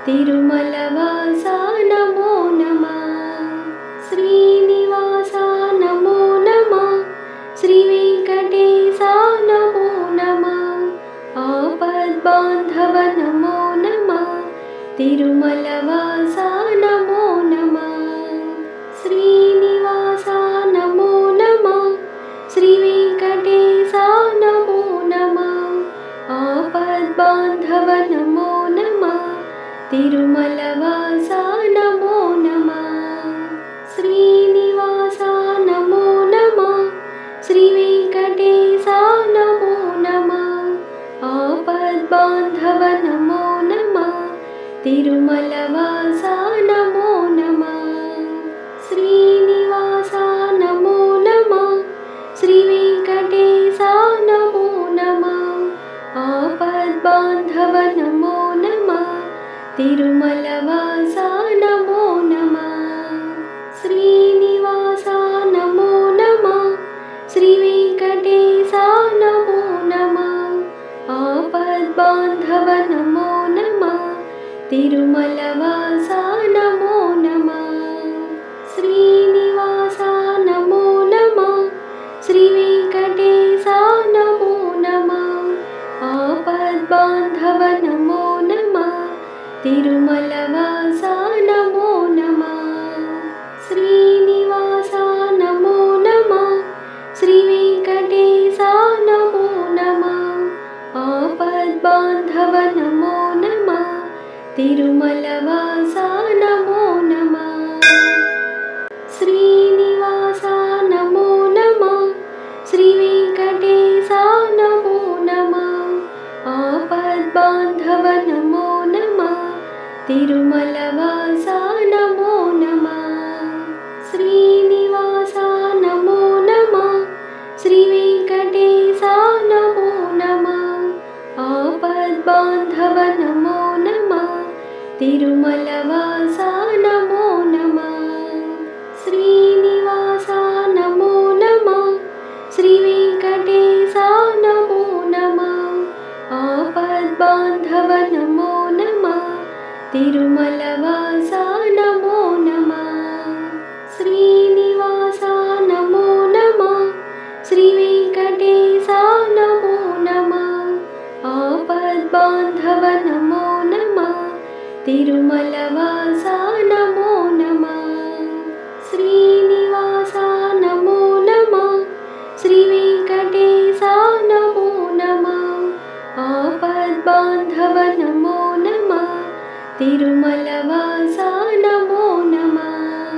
తిరుమలవాస నమో నమః. శ్రీనివాస నమో నమః. శ్రీ వెంకటేశ నమో నమః. ఆపద్బాంధవ నమో నమః. తిరుమలవాస నమో నమః. శ్రీనివాస నమో నమః. శ్రీ వెంకటేశ నమో నమః. ఆపద్బాంధవ నమో నమః. తిరుమలవాస నమో నమః. శ్రీనివాస నమో నమః. శ్రీ వెంకటేశ నమో నమః. ఆపద్బాంధవ నమో నమః. తిరుమలవాస నమో నమః. శ్రీనివాస నమో నమః. శ్రీ వెంకటేశ నమో నమః. ఆపద్బాంధవ నమో నమః. తిరుమలవాస నమో నమః. శ్రీనివాస నమో నమః. శ్రీ వెంకటేశ నమో నమః. ఆపద్బాంధవ నమో నమః. తిరుమలవాస నమో నమః. శ్రీనివాస నమో నమః. శ్రీ వెంకటేశ నమో నమః. ఆపద్బాంధవ నమో నమః. తిరుమలవాస నమో నమః. శ్రీనివాస నమో నమః. శ్రీ వెంకటేశ నమో నమః. ఆపద్బాంధవ నమో నమః. తిరుమలవాస నమో నమః. శ్రీనివాస నమో నమః. శ్రీ వెంకటేశ నమో నమః. ఆపద్బాంధవ నమో నమః. తిరుమలవాస నమో నమః. శ్రీనివాస నమో నమః. శ్రీ వెంకటేశ నమో నమః. ఆపద్బాంధవ నమో నమః. తిరుమలవాస నమో నమః. శ్రీనివాస నమో నమః. శ్రీ వెంకటేశ నమో నమః. ఆపద్బాంధవ నమో నమః. తిరుమలవాస నమో నమః. శ్రీనివాస నమో నమః. శ్రీ వెంకటేశ నమో నమః. ఆపద్బాంధవ నమో నమః. తిరుమలవాస నమో నమః. శ్రీనివాస నమో నమః. శ్రీ వెంకటేశ నమో నమః. ఆపద్బాంధవ నమో నమః. తిరుమలవాస నమో నమః.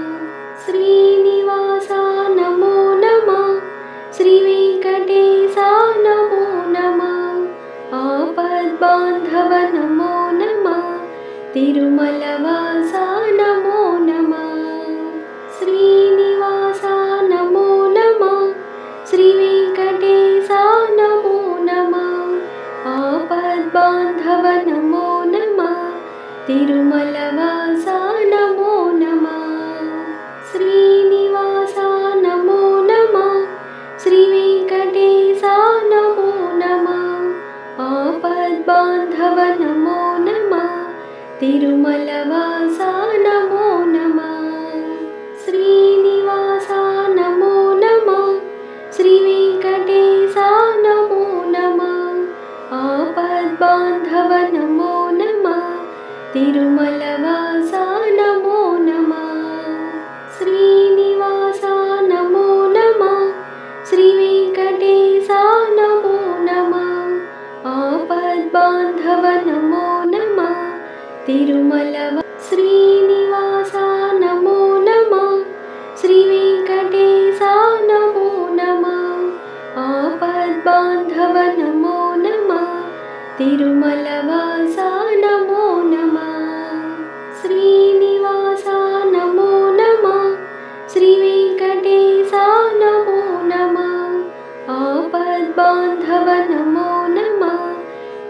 శ్రీనివాస నమో నమః. శ్రీ వెంకటేశ నమో నమః. ఆపద్బాంధవ నమో నమః. తిరుమలవాస నమో నమః. శ్రీనివాస నమో నమః. శ్రీ వెంకటేశ నమో నమః. ఆపద్బాంధవ నమో నమః. తిరుమలవాస నమో నమః. శ్రీనివాస నమో నమః. శ్రీ వెంకటేశ నమో నమః. ఆపద్బాంధవ నమో నమః. తిరుమలవాస నమో నమః. శ్రీనివాస నమో నమః. శ్రీ వెంకటేశ నమో నమః. ఆపద్బాంధవ నమో నమః. తిరుమలవాస నమో నమః. శ్రీనివాస నమో నమః. శ్రీ వెంకటేశ నమో నమః. ఆపద్బాంధవ నమో నమః. తిరుమలవాస. శ్రీనివాస నమో నమః. శ్రీ వెంకటేశ నమో నమః. ఆపద్బాంధవ నమో నమః. తిరుమలవాస నమో నమః. శ్రీనివాస నమో నమః. శ్రీ వెంకటేశ నమో నమః. ఆపద్బాంధవ నమో నమః.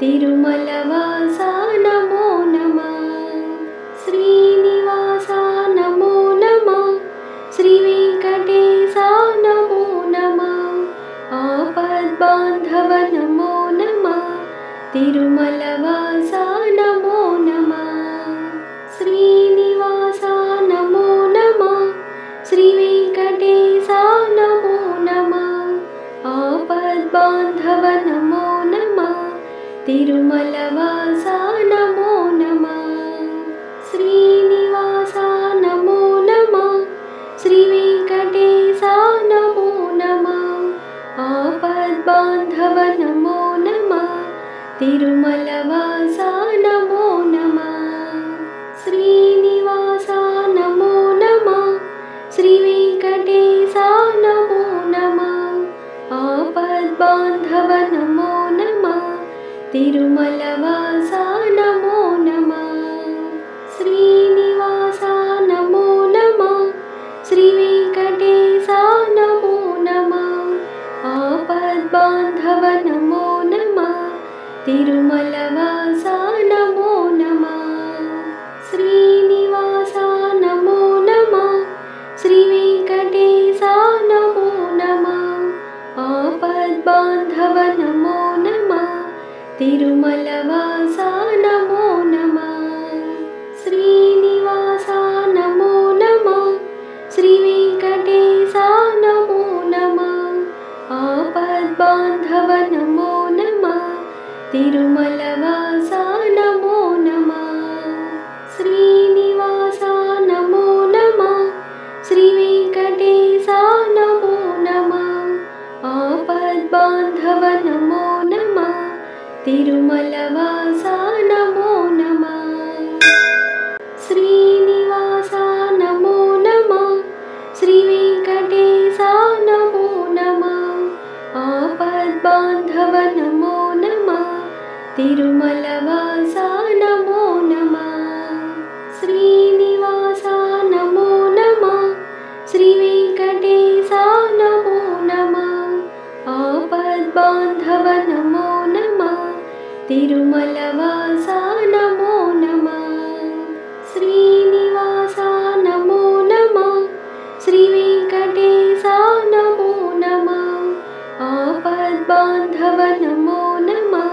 తిరుమలవాస నమో నమః. శ్రీనివాస నమో నమః. శ్రీ వెంకటేశ నమో నమః. ఆపద్బాంధవ నమో నమః. తిరుమలవాస నమో నమః. ఆపద్బాంధవ నమో నమః తిరుమలవాస నమో నమః శ్రీనివాస నమో నమః శ్రీ వెంకటేశ నమో నమః ఆపద్బాంధవ నమో నమః తిరుమలవాస నమో నమః శ్రీనివాస నమో నమః శ్రీ వెంకటేశ నమో నమః ఆపద్బాంధవ నమో నమః తిరుమలవాస నమో నమః శ్రీనివాస నమో నమః శ్రీ వెంకటేశ నమో నమః ఆపద్బాంధవ నమో నమః తిరుమలవాస నమో నమః శ్రీనివాస నమో నమః శ్రీ వెంకటేశ నమో నమః ఆపద్బాంధవ నమో నమః తిరుమలవాస నమో నమః శ్రీనివాస నమో నమః శ్రీ వెంకటేశ నమో నమః ఆపద్బాంధవ నమో నమః తిరుమలవాస నమో నమః శ్రీనివాస నమో నమః శ్రీ వెంకటేశ నమో నమః ఆపద్బాంధవ నమో నమః తిరుమలవాస నమో నమః శ్రీనివాస నమో నమః శ్రీ వెంకటేశ నమో నమః ఆపద్బాంధవ నమో నమః తిరుమలవాస నమో నమః శ్రీనివాస నమో నమః శ్రీ వెంకటేశ నమో నమః ఆపద్బాంధవ నమో నమః తిరుమలవాస నమో నమః శ్రీనివాస నమో నమః శ్రీ వెంకటేశ నమో నమః ఆపద్బాంధవ నమో నమః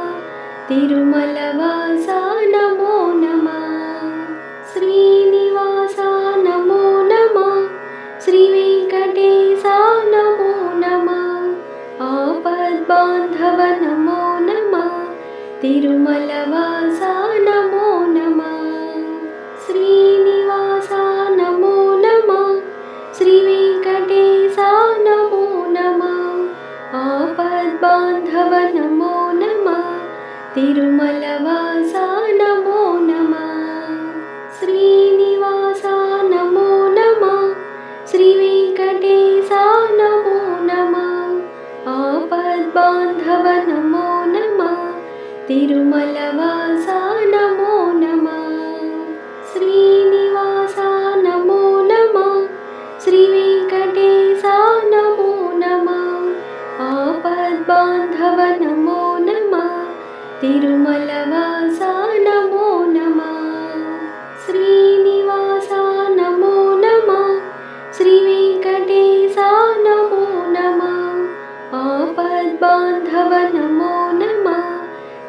తిరుమలవాస నమో నమః శ్రీనివాస నమో నమః శ్రీ వెంకటేశ నమో నమః ఆపద్బాంధవ నమో నమః తిరుమలవాస నమో నమః శ్రీనివాస నమో నమః శ్రీ వెంకటేశ నమో నమః ఆపద్బాంధవ నమో నమః తిరుమలవాస నమో నమః శ్రీనివాస నమో నమః శ్రీ వెంకటేశ నమో నమః ఆపద్బాంధవ నమో నమః తిరుమలవాస నమో నమః శ్రీనివాస నమో నమః శ్రీ వెంకటేశ నమో నమః ఆపద్బాంధవ నమో నమః తిరుమలవాస నమో నమః శ్రీనివాస నమో నమః శ్రీ వెంకటేశ నమో నమః ఆపద్బాంధవ నమో నమః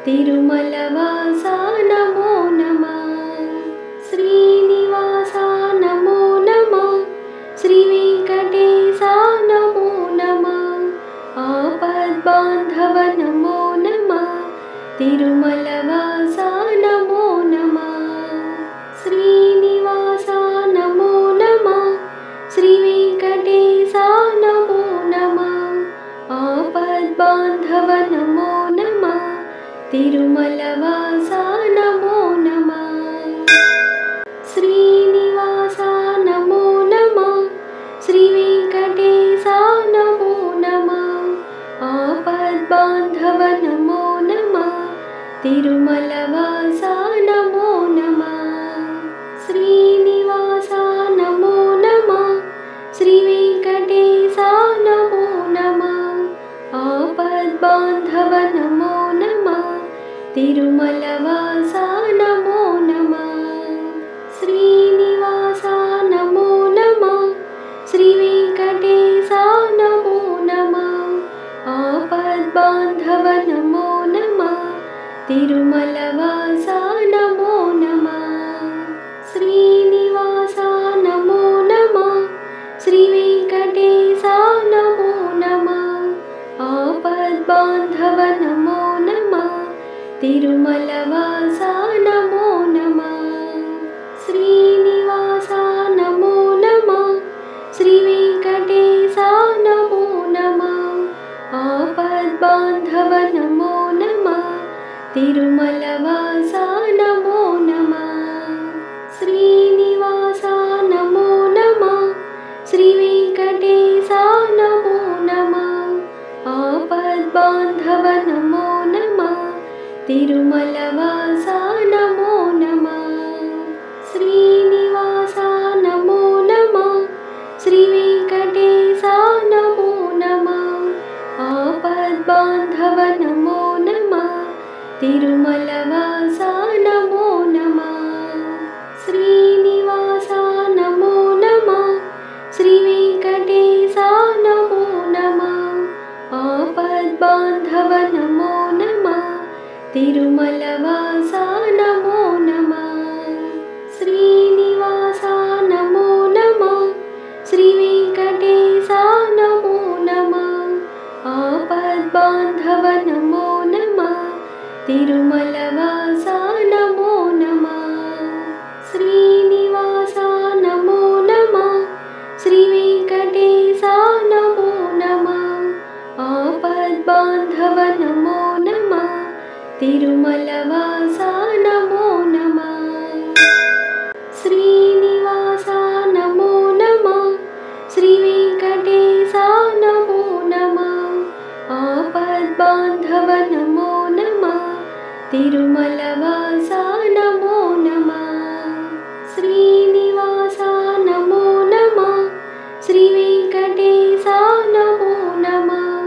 తిరుమలవాస నమో నమః శ్రీనివాస నమో నమః శ్రీ వెంకటేశ నమో నమః ఆపద్బాంధవ నమో నమః తిరుమలవాస నమో నమః శ్రీనివాస నమో నమః శ్రీ వెంకటేశ నమో నమః ఆపద్బాంధవ నమో నమః తిరుమలవాస నమో నమః శ్రీనివాస నమో నమః శ్రీ వెంకటేశ నమో నమః ఆపద్బాంధవ నమో నమః తిరుమలవాస నమో నమః శ్రీనివాస నమో నమః శ్రీ వెంకటేశ నమో నమః ఆపద్బాంధవ నమో నమః తిరుమలవాస నమో నమః శ్రీనివాస నమో నమః శ్రీ వెంకటేశ నమో నమః ఆపద్బాంధవ నమో నమః తిరుమలవాస నమో నమః శ్రీనివాస నమో నమః శ్రీ వెంకటేశ నమో నమః ఆపద్బాంధవ ఆపద్బాంధవ నమో నమః తిరుమలవాస నమో నమః శ్రీనివాస నమో నమః శ్రీ వెంకటేశ నమో నమః ఆపద్బాంధవ నమో నమః తిరుమలవాస నమో నమః శ్రీనివాస నమో నమః శ్రీ వెంకటేశ నమో నమః ఆపద్బాంధవ నమో నమః తిరుమలవాస నమో నమః శ్రీనివాస నమో నమః శ్రీ వెంకటేశ నమో నమః ఆపద్బాంధవ నమో నమః తిరుమలవాస నమో నమః శ్రీనివాస నమో నమః శ్రీ వెంకటేశ నమో నమః ఆపద్బాంధవ నమో నమః తిరుమలవాస నమో నమః శ్రీనివాస నమో నమః శ్రీ వెంకటేశ నమో నమః ఆపద్బాంధవ నమో నమః తిరుమలవాస నమో నమః శ్రీనివాస నమో నమః శ్రీ వెంకటేశ నమో నమః ఆపద్బాంధవ నమో నమః తిరుమలవాస నమో నమః శ్రీనివాస నమో నమః శ్రీ వెంకటేశ నమో నమః ఆపద్బాంధవ నమో నమః తిరుమలవాస నమో నమః శ్రీనివాస నమో నమః శ్రీ వెంకటేశ నమో నమః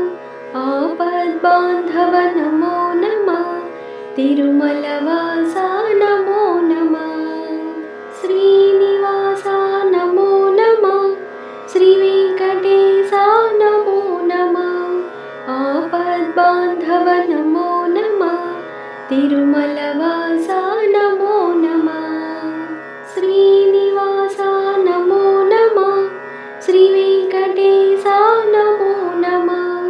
ఆపద్బాంధవ నమో నమః తిరుమలవాస నమో నమః శ్రీనివాస నమో నమః శ్రీ వెంకటేశ నమో నమః ఆపద్బాంధవ నమో నమః తిరుమలవాస నమో నమః శ్రీనివాస నమో నమః శ్రీ వెంకటేశ నమో నమః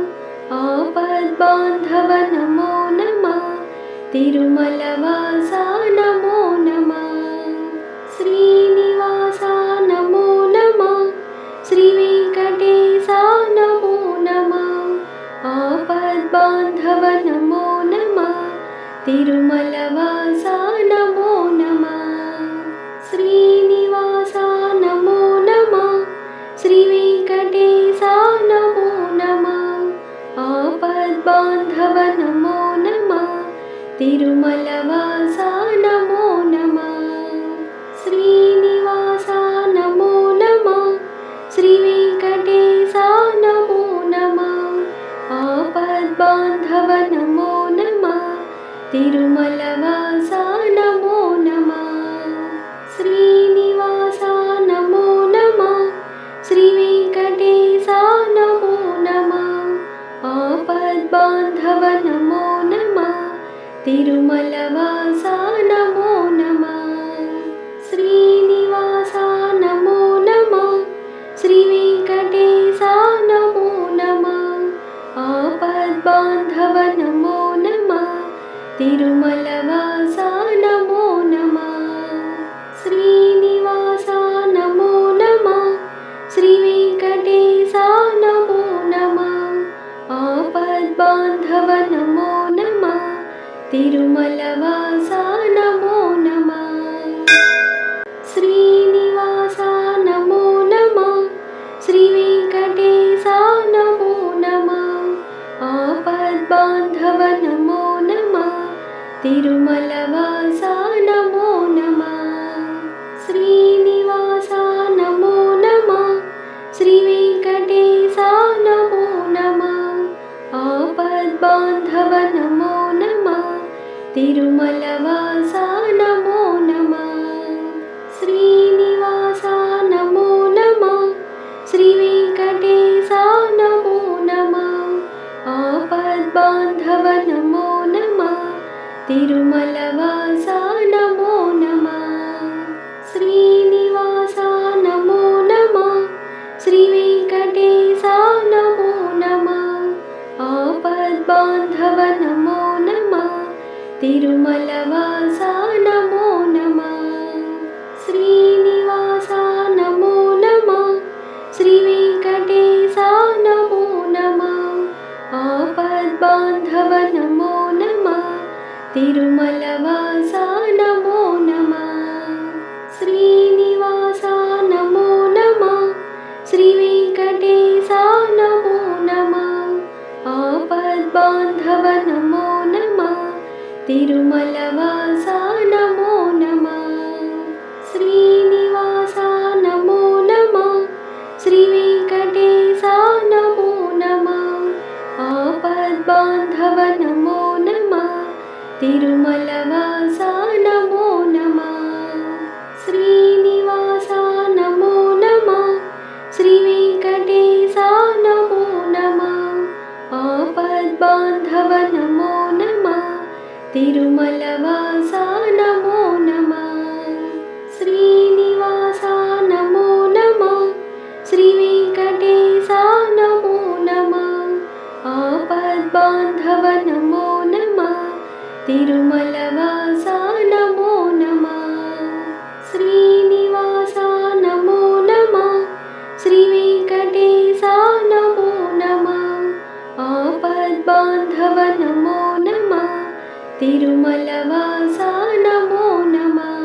ఆపద్బాంధవ నమో నమః తిరుమలవాస నమో నమః శ్రీనివాస నమో నమః శ్రీ వెంకటేశ నమో నమః ఆపద్బాంధవ నమో నమః తిరుమలవాస నమో నమః శ్రీనివాస నమో నమః శ్రీ వెంకటేశ నమో నమః ఆపద్బాంధవ నమో నమః తిరుమలవాస నమో నమః శ్రీనివాస నమో నమః శ్రీ వెంకటేశ నమో నమః ఆపద్బాంధవ నమో నమః తిరుమలవాస నమో నమః శ్రీనివాస నమో నమః శ్రీ వెంకటేశ నమో నమః ఆపద్బాంధవ నమో నమః తిరుమలవాస నమో నమః శ్రీనివాస నమో నమః శ్రీ వెంకటేశ నమో నమః ఆపద్బాంధవ నమో నమః తిరుమలవాస నమో నమః శ్రీనివాస నమో నమః శ్రీ వెంకటేశ నమో నమః ఆపద్బాంధవ నమో నమః తిరుమలవాస నమో నమః శ్రీనివాస నమో నమః శ్రీ వెంకటేశ నమో నమః ఆపద్బాంధవ నమో నమః తిరుమలవాస నమో నమః శ్రీనివాస నమో నమః శ్రీ వెంకటేశ నమో నమః ఆపద్బాంధవ నమో నమః తిరుమలవాస నమో నమః శ్రీనివాస నమో నమః శ్రీ వెంకటేశ నమో నమః ఆపద్బాంధవ నమో నమః తిరుమలవాస నమో నమః శ్రీనివాస నమో నమః శ్రీ వెంకటేశ నమో నమః ఆపద్బాంధవ తిరుమలవాస నమో నమః. శ్రీనివాస నమో నమః. శ్రీ వెంకటేశ నమో నమః. ఆపద్బాంధవ నమో నమః. తిరుమలవాస నమో నమః. శ్రీనివాస నమో నమః. శ్రీ వెంకటేశ నమో నమః. ఆపద్బాంధవ నమో నమః. తిరుమలవాస నమో నమః. శ్రీనివాస నమో నమః. శ్రీ వెంకటేశ నమో నమః. ఆపద్బాంధవ నమో నమః. తిరుమలవాస నమో నమః. శ్రీనివాస నమో నమః. శ్రీ వెంకటేశ నమో నమః. ఆపద్బాంధవ నమో నమః. తిరుమలవాస నమో నమః. శ్రీనివాస నమో నమః. శ్రీ వెంకటేశ నమో నమః. ఆపద్బాంధవ నమో నమః. తిరుమలవాస నమో నమః. శ్రీనివాస నమో నమః. శ్రీ వెంకటేశ నమో నమః. ఆపద్బాంధవ నమో నమః. తిరుమలవాస నమో నమః.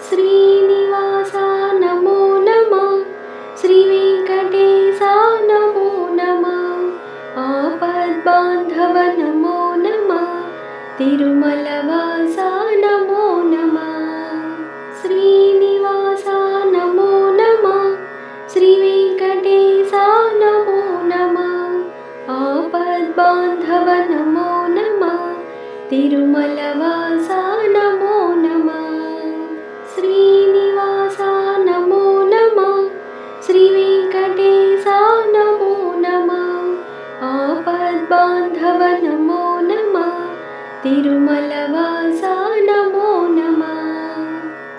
శ్రీనివాస నమో నమః. శ్రీ వెంకటేశ నమో నమః. ఆపద్బాంధవ నమో నమః. తిరుమలవాస నమో నమః. శ్రీనివాస నమో నమః. శ్రీ వెంకటేశ నమో నమః. ఆపద్బాంధవ నమో నమః. తిరుమలవాస నమో నమః. శ్రీనివాస నమో నమః. శ్రీ వెంకటేశ నమో నమః. ఆపద్బాంధవ నమో నమః. తిరుమలవాస నమో నమః.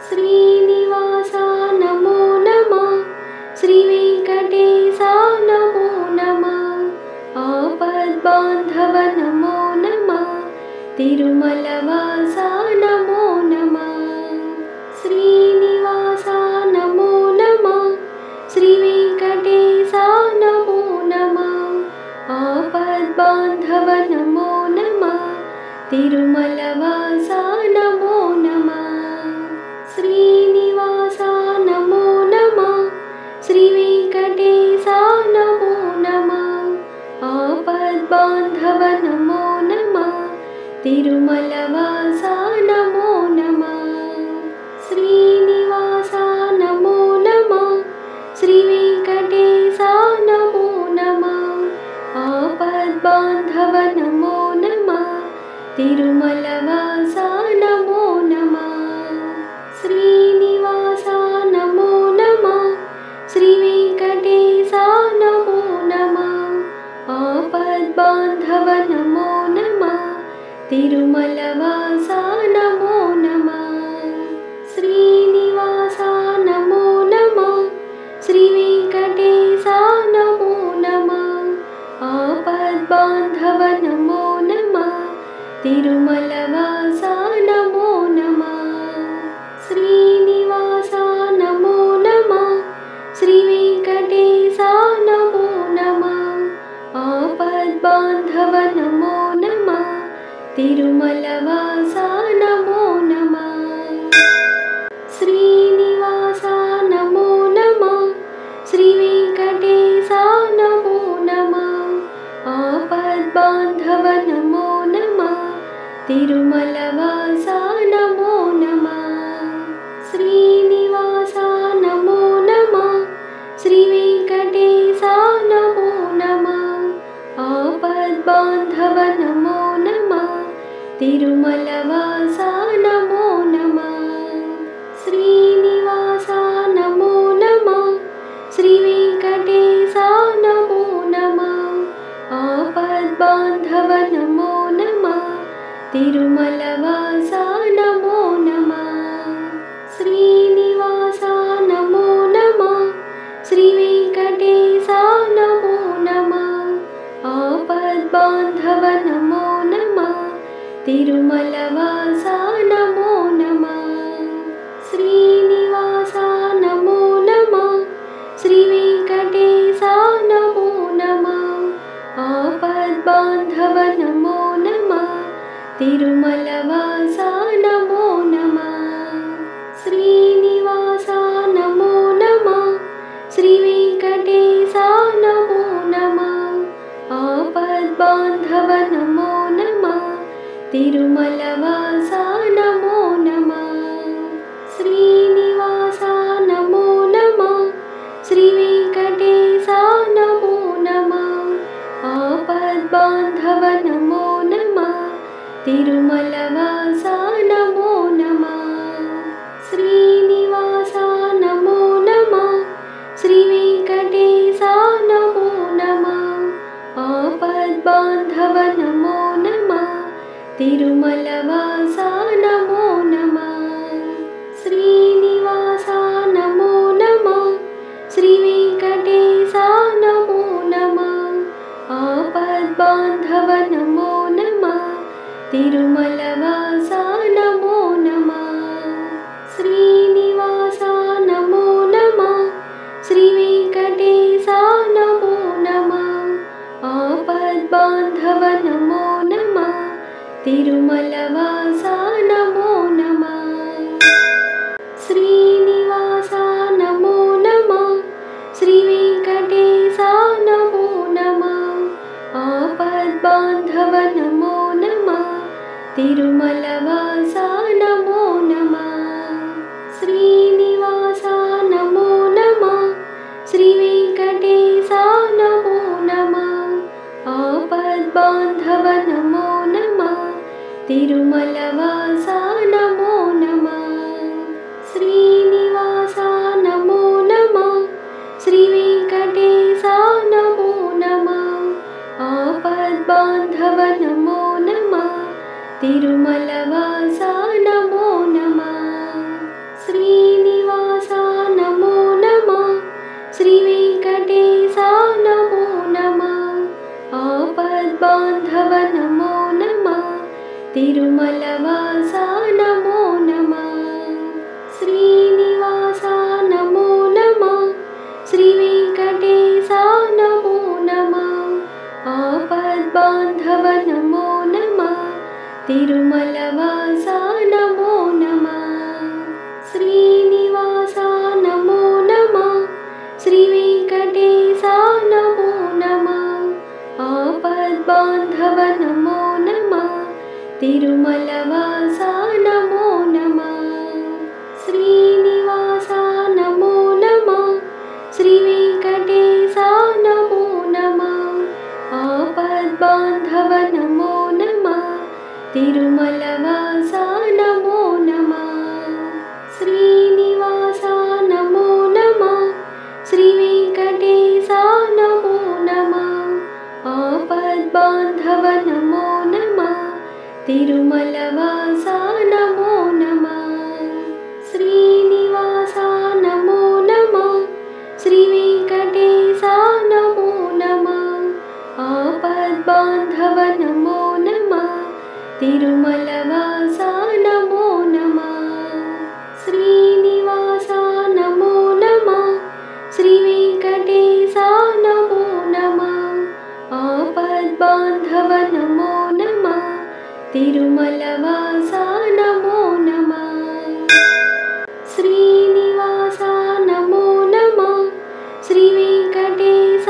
శ్రీనివాస నమో నమః. శ్రీ వెంకటేశ నమో నమః. ఆపద్బాంధవ నమో నమః. తిరుమలవాస నమో నమః. శ్రీనివాస నమో నమః. శ్రీ వెంకటేశ నమో నమః. ఆపద్బాంధవ నమో నమః. తిరుమలవాస నమో నమః. శ్రీనివాస నమో నమః. శ్రీ వెంకటేశ నమో నమః. ఆపద్బాంధవ నమో నమః. తిరుమలవాస నమో నమః. శ్రీనివాస నమో నమః. శ్రీ వెంకటేశ నమో నమః. ఆపద్బాంధవ నమో నమః. తిరుమలవాస నమో నమః. శ్రీనివాస నమో నమః. శ్రీ వెంకటేశ నమో నమః. ఆపద్బాంధవ నమో నమః. తిరుమలవాస నమో నమః. శ్రీనివాస నమో నమః. శ్రీ వెంకటేశ నమో నమః. ఆపద్బాంధవ నమో నమః. తిరుమలవాస నమో నమః. శ్రీనివాస నమో నమః. శ్రీ వెంకటేశ నమో నమః. ఆపద్బాంధవ నమో నమః. తిరుమలవాస నమో నమః. శ్రీనివాస నమో నమః. శ్రీ వెంకటేశ నమో నమః. ఆపద్బాంధవ నమో నమః. తిరుమలవాస నమో నమః. శ్రీనివాస నమో నమః. శ్రీ వెంకటేశ నమో నమః. ఆపద్బాంధవ నమో నమః. తిరుమలవాస నమో నమః. శ్రీనివాస నమో నమః. శ్రీ వెంకటేశ నమో నమః. ఆపద్బాంధవ నమో నమః. తిరుమలవాస నమో నమః. శ్రీనివాస నమో నమః. శ్రీ వెంకటేశ నమో నమః. ఆపద్బాంధవ నమో నమః. తిరుమలవాస నమో నమః. శ్రీనివాస నమో నమః. శ్రీ వెంకటేశ నమో నమః. ఆపద్బాంధవ నమో నమః. తిరుమలవాస నమో నమః. శ్రీనివాస నమో నమః. శ్రీ వెంకటేశ నమో నమః. ఆపద్బాంధవ నమో నమః. తిరుమలవాస నమో నమః. శ్రీనివాస నమో నమః. శ్రీ వెంకటేశ నమో నమః. ఆపద్బాంధవ నమో నమః. తిరుమలవాస నమో నమః. శ్రీనివాస నమో నమః. శ్రీ వెంకటేశ నమో నమః. ఆపద్బాంధవ నమో నమః. తిరుమలవాస నమో నమః. శ్రీనివాస నమో నమః. శ్రీ వెంకటేశ నమో నమః. ఆపద్బాంధవ నమో నమః. తిరుమలవాస నమో నమః. శ్రీనివాస నమో నమః. శ్రీ వెంకటేశ నమో నమః. ఆపద్బాంధవ నమో నమః. తిరుమలవాస నమో నమః. శ్రీనివాస నమో నమః. శ్రీ వెంకటేశ నమో నమః. ఆపద్బాంధవ నమో నమః. తిరుమలవాస నమో నమః. శ్రీనివాస నమో నమః. శ్రీ వెంకటేశ నమో నమః. ఆపద్బాంధవ నమో నమః. తిరుమలవాస నమో నమః. శ్రీనివాస నమో నమః. శ్రీ వెంకటేశ నమో నమః. ఆపద్బాంధవ నమో నమః. తిరుమలవాస నమో నమః. శ్రీనివాస నమో నమః. శ్రీ వెంకటేశ నమో నమః. ఆపద్బాంధవ నమో నమః. తిరుమలవాస నమో నమః. శ్రీనివాస నమో నమః. శ్రీ వెంకటేశ నమో నమః. ఆపద్బాంధవ నమో నమః. తిరుమలవాస నమో నమః. శ్రీనివాస నమో నమః. శ్రీ వెంకటేశ నమో నమః. ఆపద్బాంధవ నమో నమః. తిరుమలవాస నమో నమః. శ్రీనివాస నమో నమః. శ్రీ వెంకటేశ నమో నమః. ఆపద్బాంధవ నమో నమః. తిరుమలవాస నమో నమః. శ్రీనివాస నమో నమః. శ్రీ వెంకటేశ నమో నమః. ఆపద్బాంధవ నమో నమః. తిరుమలవాస నమో నమః. శ్రీనివాస నమో నమః. శ్రీ వెంకటేశ నమో నమః. ఆపద్బాంధవ నమో నమః. తిరుమలవాస నమో నమః. శ్రీనివాస నమో నమః. శ్రీ వెంకటేశ నమో నమః. ఆపద్బాంధవ నమో నమః. తిరుమలవాస నమో నమః. శ్రీనివాస నమో నమః. శ్రీ వెంకటేశ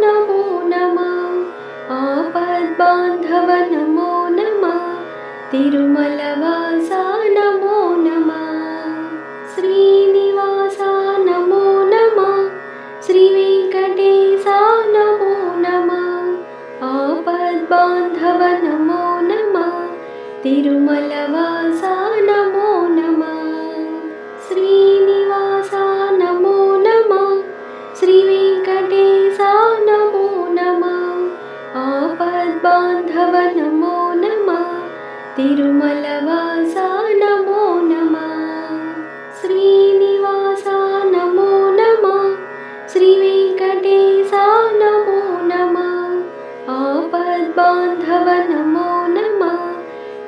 నమో నమః. ఆపద్బాంధవ నమో నమః. తిరుమలవాస నమో నమః. శ్రీనివాస నమో నమః. శ్రీ వెంకటేశ నమో నమః. ఆపద్బాంధవ నమో నమః. తిరుమలవాస నమో నమః. శ్రీనివాస నమో నమః. శ్రీ వెంకటేశ నమో నమః. ఆపద్బాంధవ నమో నమః. తిరుమలవాస నమో నమః. శ్రీనివాస నమో నమః. శ్రీ వెంకటేశ నమో నమః. ఆపద్బాంధవ నమో నమః.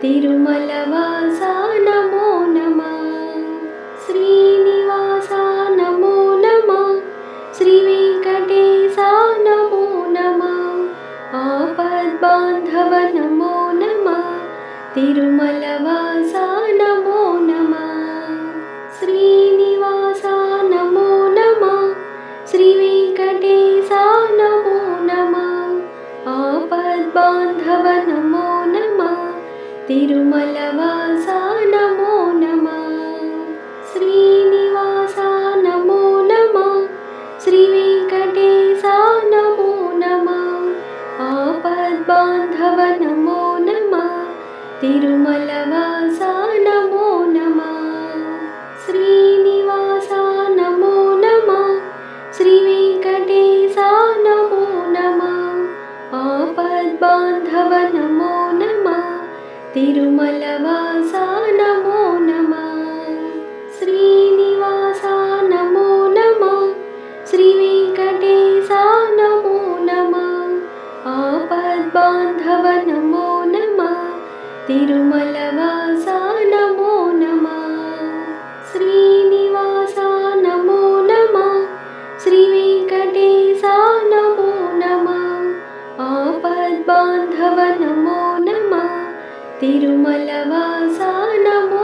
తిరుమలవాస నమో నమః. శ్రీనివాస నమో నమః. శ్రీ వెంకటేశ నమో నమః. ఆపద్బాంధవ నమో నమః. తిరుమలవాస నమో నమః. శ్రీనివాస నమో నమః. శ్రీ వెంకటేశ నమో నమః. ఆపద్బాంధవ నమో నమః. తిరుమలవాస నమో నమః. శ్రీనివాస నమో నమః. శ్రీ వెంకటేశ నమో నమః. ఆపద్బాంధవ నమో నమః. తిరుమలవాస నమో నమః. శ్రీనివాస నమో నమః. శ్రీ వెంకటేశ నమో నమః. ఆపద్బాంధవ నమో నమః. తిరుమలవాస నమో నమః. శ్రీనివాస నమో నమః. శ్రీ వెంకటేశ నమో నమః. ఆపద్బాంధవ నమో నమః. తిరుమలవాస నమో నమః. శ్రీనివాస నమో నమః. శ్రీ వెంకటేశ నమో నమః. ఆపద్బాంధవ నమో నమః. తిరుమలవాస నమో